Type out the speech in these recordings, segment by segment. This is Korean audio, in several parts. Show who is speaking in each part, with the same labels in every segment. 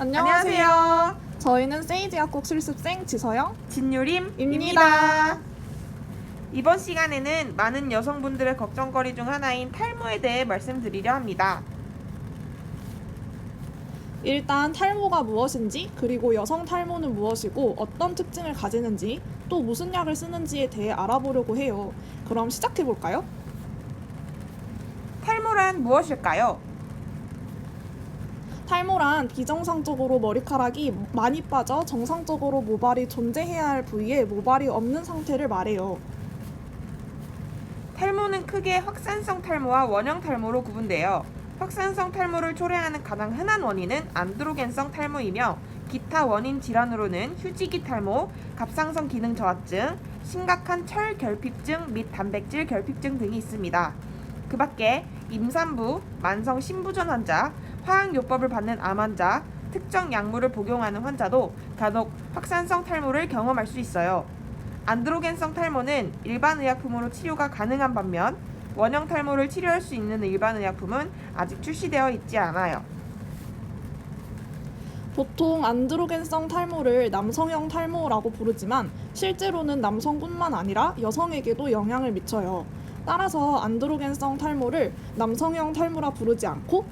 Speaker 1: 안녕하세요.
Speaker 2: 저희는 세이지 약국 실습생 지서영
Speaker 1: 진유림입니다. 이번 시간에는 많은 여성분들의 걱정거리 중 하나인 탈모에 대해 말씀드리려 합니다.
Speaker 2: 일단 탈모가 무엇인지, 그리고 여성 탈모는 무엇이고 어떤 특징을 가지는지, 또 무슨 약을 쓰는지에 대해 알아보려고 해요. 그럼 시작해 볼까요?
Speaker 1: 탈모란 무엇일까요?
Speaker 2: 탈모란 비정상적으로 머리카락이 많이 빠져 정상적으로 모발이 존재해야 할 부위에 모발이 없는 상태를 말해요.
Speaker 1: 탈모는 크게 확산성 탈모와 원형 탈모로 구분돼요. 확산성 탈모를 초래하는 가장 흔한 원인은 안드로겐성 탈모이며 기타 원인 질환으로는 휴지기 탈모, 갑상선 기능 저하증, 심각한 철 결핍증 및 단백질 결핍증 등이 있습니다. 그 밖에 임산부, 만성 신부전 환자, 화학요법을 받는 암 환자, 특정 약물을 복용하는 환자도 간혹 확산성 탈모를 경험할 수 있어요. 안드로겐성 탈모는 일반 의약품으로 치료가 가능한 반면 원형 탈모를 치료할 수 있는 일반 의약품은 아직 출시되어 있지 않아요.
Speaker 2: 보통 안드로겐성 탈모를 남성형 탈모라고 부르지만 실제로는 남성뿐만 아니라 여성에게도 영향을 미쳐요. 따라서 안드로겐성 탈모를 남성형 탈모라 부르지 않고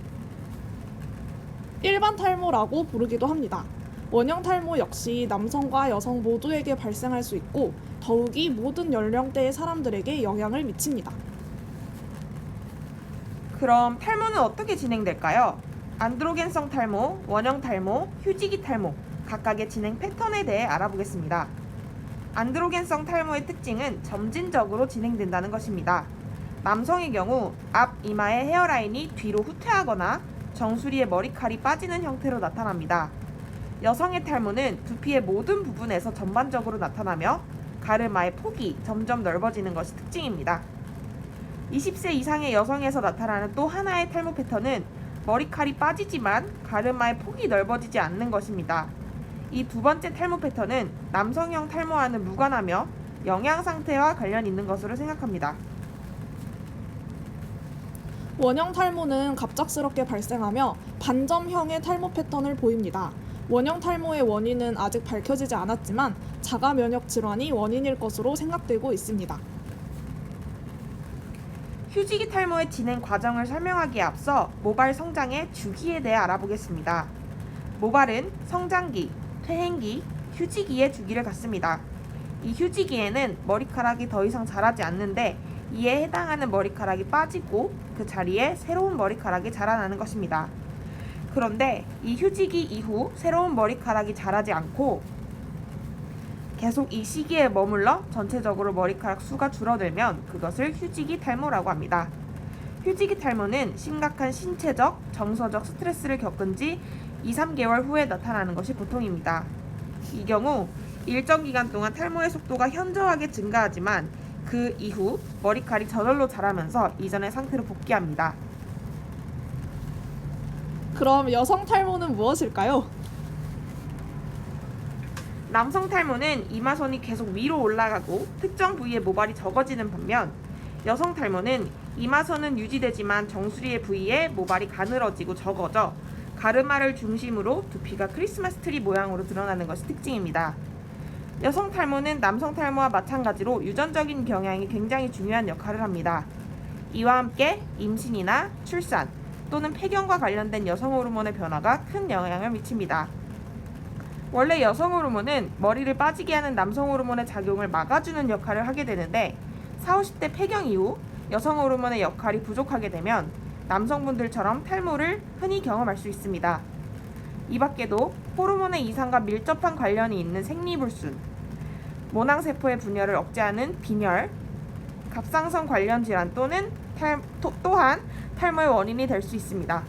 Speaker 2: 일반 탈모라고 부르기도 합니다. 원형 탈모 역시 남성과 여성 모두에게 발생할 수 있고 더욱이 모든 연령대의 사람들에게 영향을 미칩니다.
Speaker 1: 그럼 탈모는 어떻게 진행될까요? 안드로겐성 탈모, 원형 탈모, 휴지기 탈모 각각의 진행 패턴에 대해 알아보겠습니다. 안드로겐성 탈모의 특징은 점진적으로 진행된다는 것입니다. 남성의 경우 앞 이마의 헤어라인이 뒤로 후퇴하거나 정수리의 머리칼이 빠지는 형태로 나타납니다. 여성의 탈모는 두피의 모든 부분에서 전반적으로 나타나며 가르마의 폭이 점점 넓어지는 것이 특징입니다. 20세 이상의 여성에서 나타나는 또 하나의 탈모 패턴은 머리칼이 빠지지만 가르마의 폭이 넓어지지 않는 것입니다. 이 두 번째 탈모 패턴은 남성형 탈모와는 무관하며 영양 상태와 관련 있는 것으로 생각합니다.
Speaker 2: 원형 탈모는 갑작스럽게 발생하며 반점형의 탈모 패턴을 보입니다. 원형 탈모의 원인은 아직 밝혀지지 않았지만 자가 면역 질환이 원인일 것으로 생각되고 있습니다.
Speaker 1: 휴지기 탈모의 진행 과정을 설명하기에 앞서 모발 성장의 주기에 대해 알아보겠습니다. 모발은 성장기, 퇴행기, 휴지기의 주기를 갖습니다. 이 휴지기에는 머리카락이 더 이상 자라지 않는데 이에 해당하는 머리카락이 빠지고 그 자리에 새로운 머리카락이 자라나는 것입니다. 그런데 이 휴지기 이후 새로운 머리카락이 자라지 않고 계속 이 시기에 머물러 전체적으로 머리카락 수가 줄어들면 그것을 휴지기 탈모라고 합니다. 휴지기 탈모는 심각한 신체적, 정서적 스트레스를 겪은 지 2-3개월 후에 나타나는 것이 보통입니다. 이 경우 일정 기간 동안 탈모의 속도가 현저하게 증가하지만 그 이후 머리칼이 저절로 자라면서 이전의 상태로 복귀합니다.
Speaker 2: 그럼 여성 탈모는 무엇일까요?
Speaker 1: 남성 탈모는 이마선이 계속 위로 올라가고 특정 부위의 모발이 적어지는 반면 여성 탈모는 이마선은 유지되지만 정수리의 부위에 모발이 가늘어지고 적어져 가르마를 중심으로 두피가 크리스마스 트리 모양으로 드러나는 것이 특징입니다. 여성 탈모는 남성 탈모와 마찬가지로 유전적인 경향이 굉장히 중요한 역할을 합니다. 이와 함께 임신이나 출산 또는 폐경과 관련된 여성 호르몬의 변화가 큰 영향을 미칩니다. 원래 여성 호르몬은 머리를 빠지게 하는 남성 호르몬의 작용을 막아주는 역할을 하게 되는데 40, 50대 폐경 이후 여성 호르몬의 역할이 부족하게 되면 남성분들처럼 탈모를 흔히 경험할 수 있습니다. 이 밖에도 호르몬의 이상과 밀접한 관련이 있는 생리불순, 모낭세포의 분열을 억제하는 빈혈, 갑상선 관련 질환 또는 또한 탈모의 원인이 될 수 있습니다.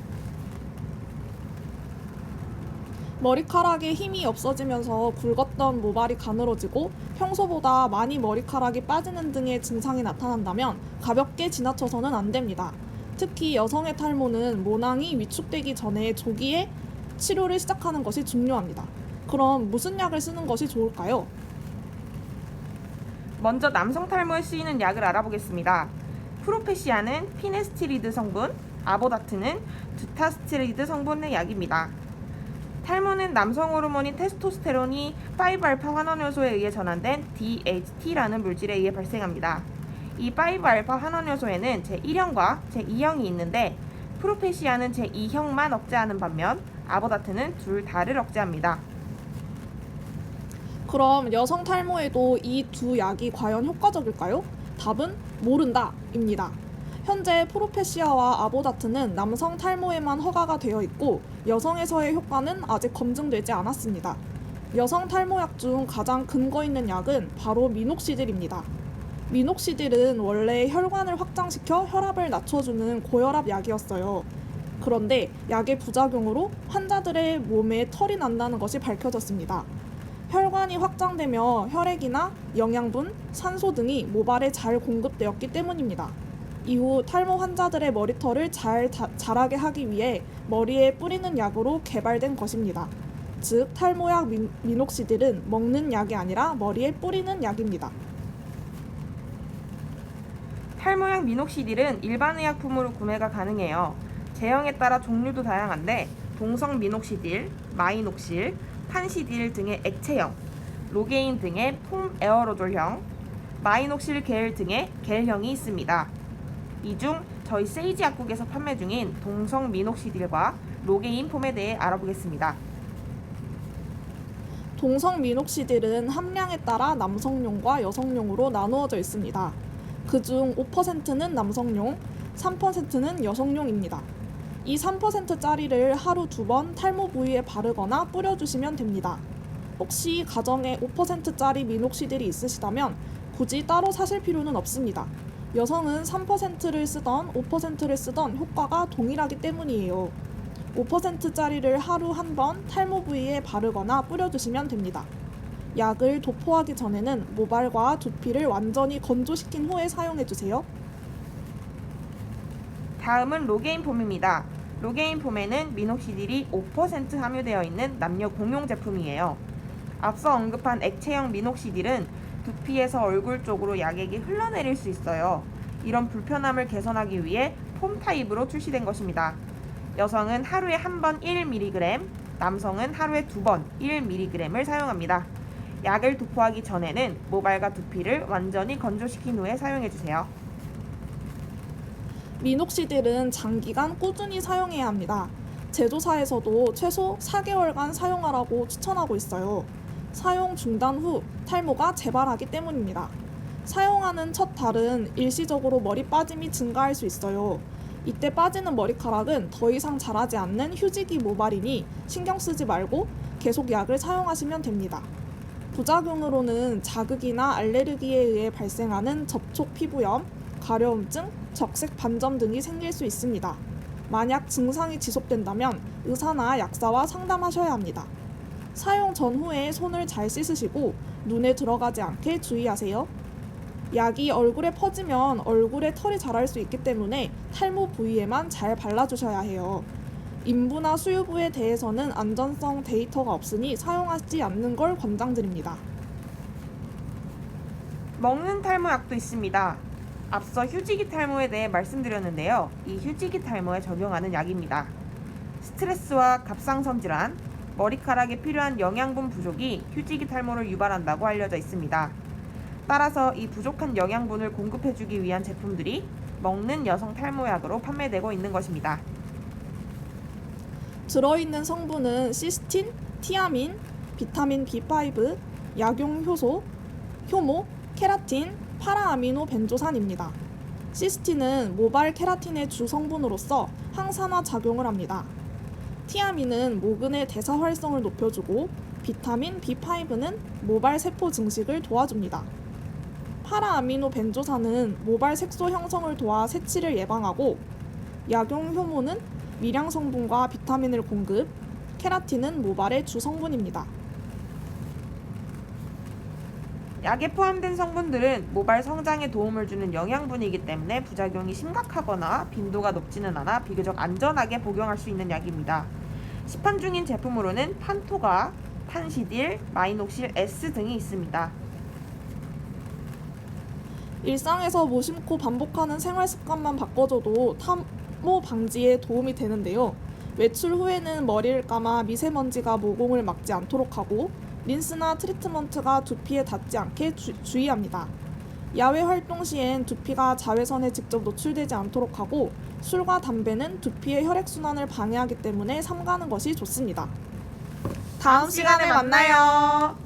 Speaker 2: 머리카락에 힘이 없어지면서 굵었던 모발이 가늘어지고 평소보다 많이 머리카락이 빠지는 등의 증상이 나타난다면 가볍게 지나쳐서는 안 됩니다. 특히 여성의 탈모는 모낭이 위축되기 전에 조기에 치료를 시작하는 것이 중요합니다. 그럼 무슨 약을 쓰는 것이 좋을까요?
Speaker 1: 먼저 남성 탈모에 쓰이는 약을 알아보겠습니다. 프로페시아는 피네스티리드 성분, 아보다트는 두타스티리드 성분의 약입니다. 탈모는 남성 호르몬인 테스토스테론이 5알파 환원효소에 의해 전환된 DHT라는 물질에 의해 발생합니다. 이 5알파 환원효소에는 제1형과 제2형이 있는데 프로페시아는 제2형만 억제하는 반면 아보다트는 둘 다를 억제합니다.
Speaker 2: 그럼 여성 탈모에도 이 두 약이 과연 효과적일까요? 답은 모른다입니다. 현재 프로페시아와 아보다트는 남성 탈모에만 허가가 되어 있고 여성에서의 효과는 아직 검증되지 않았습니다. 여성 탈모약 중 가장 근거 있는 약은 바로 미녹시딜입니다. 미녹시딜은 원래 혈관을 확장시켜 혈압을 낮춰주는 고혈압 약이었어요. 그런데 약의 부작용으로 환자들의 몸에 털이 난다는 것이 밝혀졌습니다. 혈관이 확장되며 혈액이나 영양분, 산소 등이 모발에 잘 공급되었기 때문입니다. 이후 탈모 환자들의 머리털을 잘 자라게 하기 위해 머리에 뿌리는 약으로 개발된 것입니다. 즉, 탈모약 미녹시딜은 먹는 약이 아니라 머리에 뿌리는 약입니다.
Speaker 1: 탈모약 미녹시딜은 일반 의약품으로 구매가 가능해요. 제형에 따라 종류도 다양한데 동성 미녹시딜, 마이녹실, 판시딜 등의 액체형, 로게인 등의 폼 에어로졸형, 마이녹실 겔 등의 겔형이 있습니다. 이 중 저희 세이지 약국에서 판매 중인 동성 미녹시딜과 로게인 폼에 대해 알아보겠습니다.
Speaker 2: 동성 미녹시딜은 함량에 따라 남성용과 여성용으로 나누어져 있습니다. 그중 5%는 남성용, 3%는 여성용입니다. 이 3%짜리를 하루 2번 탈모 부위에 바르거나 뿌려주시면 됩니다. 혹시 가정에 5%짜리 미녹시딜이 있으시다면 굳이 따로 사실 필요는 없습니다. 여성은 3%를 쓰던 5%를 쓰던 효과가 동일하기 때문이에요. 5%짜리를 하루 한 번 탈모 부위에 바르거나 뿌려주시면 됩니다. 약을 도포하기 전에는 모발과 두피를 완전히 건조시킨 후에 사용해주세요.
Speaker 1: 다음은 로게인 폼입니다. 로게인 폼에는 미녹시딜이 5% 함유되어 있는 남녀 공용 제품이에요. 앞서 언급한 액체형 미녹시딜은 두피에서 얼굴 쪽으로 약액이 흘러내릴 수 있어요. 이런 불편함을 개선하기 위해 폼 타입으로 출시된 것입니다. 여성은 하루에 한 번 1mg, 남성은 하루에 2번 1mg을 사용합니다. 약을 도포하기 전에는 모발과 두피를 완전히 건조시킨 후에 사용해주세요.
Speaker 2: 미녹시딜은 장기간 꾸준히 사용해야 합니다. 제조사에서도 최소 4개월간 사용하라고 추천하고 있어요. 사용 중단 후 탈모가 재발하기 때문입니다. 사용하는 첫 달은 일시적으로 머리 빠짐이 증가할 수 있어요. 이때 빠지는 머리카락은 더 이상 자라지 않는 휴지기 모발이니 신경 쓰지 말고 계속 약을 사용하시면 됩니다. 부작용으로는 자극이나 알레르기에 의해 발생하는 접촉 피부염, 가려움증, 적색 반점 등이 생길 수 있습니다. 만약 증상이 지속된다면 의사나 약사와 상담하셔야 합니다. 사용 전후에 손을 잘 씻으시고 눈에 들어가지 않게 주의하세요. 약이 얼굴에 퍼지면 얼굴에 털이 자랄 수 있기 때문에 탈모 부위에만 잘 발라주셔야 해요. 인부나 수유부에 대해서는 안전성 데이터가 없으니 사용하지 않는 걸 권장드립니다.
Speaker 1: 먹는 탈모약도 있습니다. 앞서 휴지기 탈모에 대해 말씀드렸는데요. 이 휴지기 탈모에 적용하는 약입니다. 스트레스와 갑상선 질환, 머리카락에 필요한 영양분 부족이 휴지기 탈모를 유발한다고 알려져 있습니다. 따라서 이 부족한 영양분을 공급해주기 위한 제품들이 먹는 여성 탈모약으로 판매되고 있는 것입니다.
Speaker 2: 들어있는 성분은 시스틴, 티아민, 비타민 B5, 약용 효소, 효모, 케라틴, 파라아미노 벤조산입니다. 시스틴은 모발 케라틴의 주 성분으로서 항산화 작용을 합니다. 티아민은 모근의 대사 활성을 높여주고 비타민 B5는 모발 세포 증식을 도와줍니다. 파라아미노 벤조산은 모발 색소 형성을 도와 새치를 예방하고 약용 효모는 미량 성분과 비타민을 공급, 케라틴은 모발의 주 성분입니다.
Speaker 1: 약에 포함된 성분들은 모발 성장에 도움을 주는 영양분이기 때문에 부작용이 심각하거나 빈도가 높지는 않아 비교적 안전하게 복용할 수 있는 약입니다. 시판 중인 제품으로는 판토가, 판시딜, 마이녹실 S 등이 있습니다.
Speaker 2: 일상에서 무심코 반복하는 생활 습관만 바꿔줘도 탈모 방지에 도움이 되는데요. 외출 후에는 머리를 감아 미세먼지가 모공을 막지 않도록 하고 린스나 트리트먼트가 두피에 닿지 않게 주의합니다. 야외 활동 시엔 두피가 자외선에 직접 노출되지 않도록 하고 술과 담배는 두피의 혈액순환을 방해하기 때문에 삼가는 것이 좋습니다. 다음 시간에 만나요.